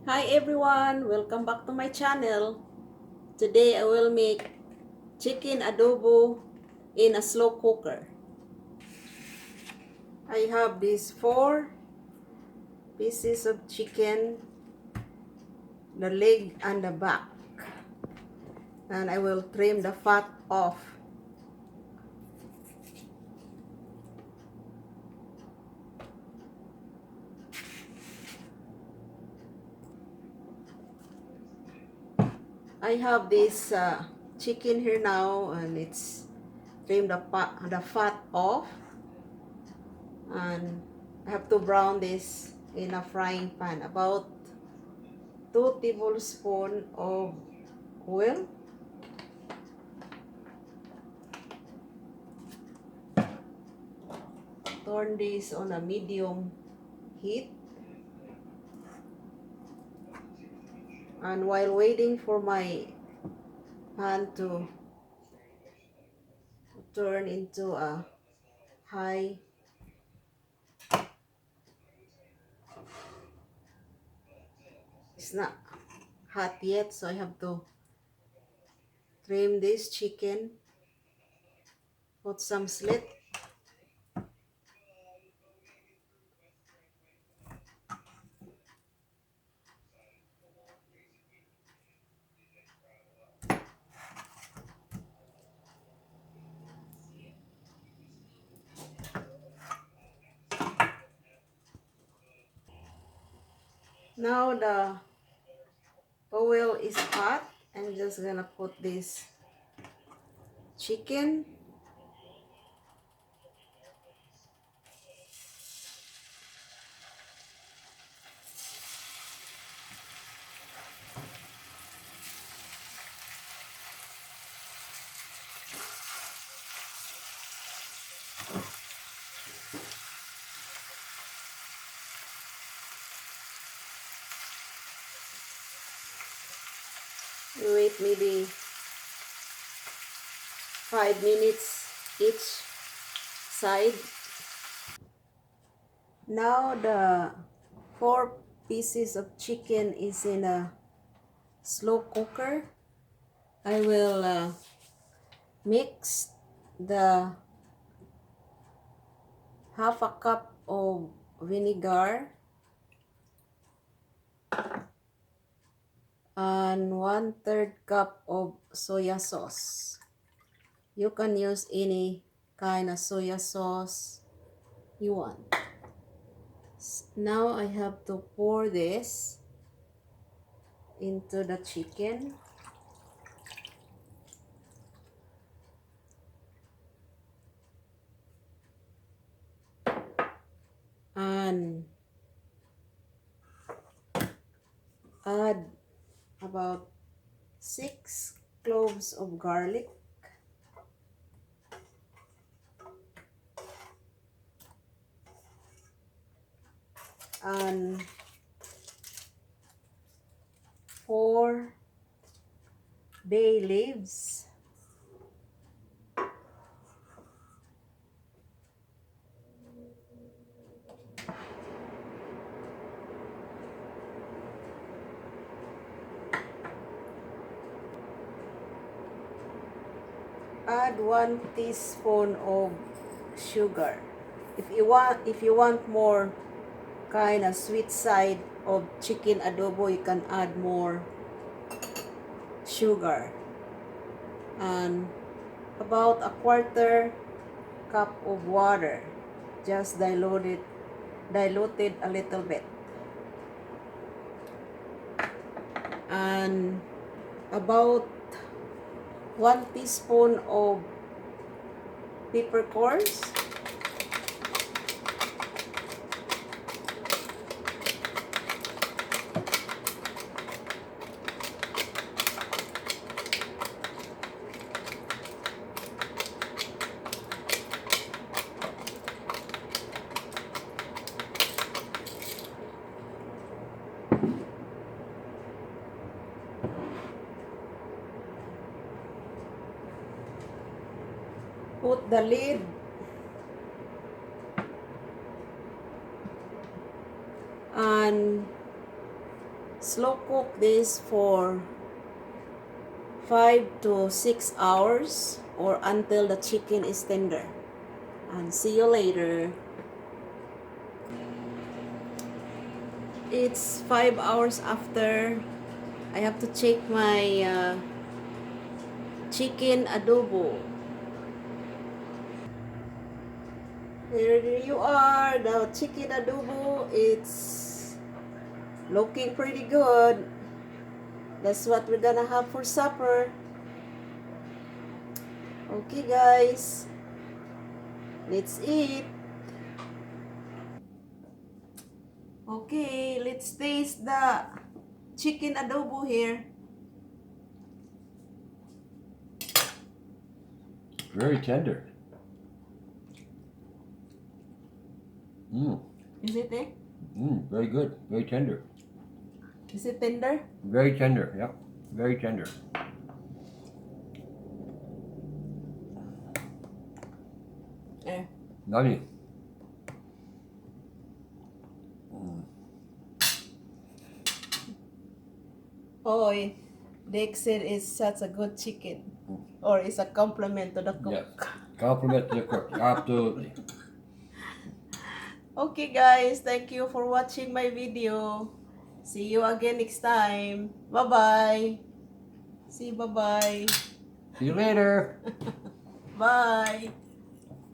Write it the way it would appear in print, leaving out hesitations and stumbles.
Hi everyone, welcome back to my channel. Today I will make chicken adobo in a slow cooker. I have these 4 pieces of chicken, the leg and the back, and I will trim the fat off. I have this chicken here now, and it's trim the fat off, and I have to brown this in a frying pan, about 2 tablespoons of oil. Turn this on a medium heat, and while waiting for my pan to turn into a high, it's not hot yet, so I have to trim this chicken, put some slit, now the oil is hot. I'm just gonna put this chicken, wait maybe 5 minutes each side. Now the 4 pieces of chicken is in a slow cooker. I will mix the half a cup of vinegar and 1/3 cup of soya sauce. You can use any kind of soya sauce you want. Now I have to pour this into the chicken. And add about 6 cloves of garlic, and 4 bay leaves, add 1 teaspoon of sugar. If you want more kind of sweet side of chicken adobo, you can add more sugar. And about a 1/4 cup of water, just diluted a little bit. And about 1 teaspoon of peppercorns, put the lid and Slow cook this for 5 to 6 hours or until the chicken is tender. And see you later. It's 5 hours after. I have to check my chicken adobo. Here you are, the chicken adobo. It's looking pretty good. That's what we're gonna have for supper. Okay guys, let's eat. Okay, let's taste the chicken adobo here. Very tender. Is it Very good. Very tender. Is it tender? Very tender. Yep. Very tender. Yummy. Oh, Dixon is such a good chicken. Or it's a compliment to the cook. Yes. Compliment to the cook. Absolutely. Okay guys, thank you for watching my video. See you again next time. Bye-bye. See you, bye-bye. See you later. Bye.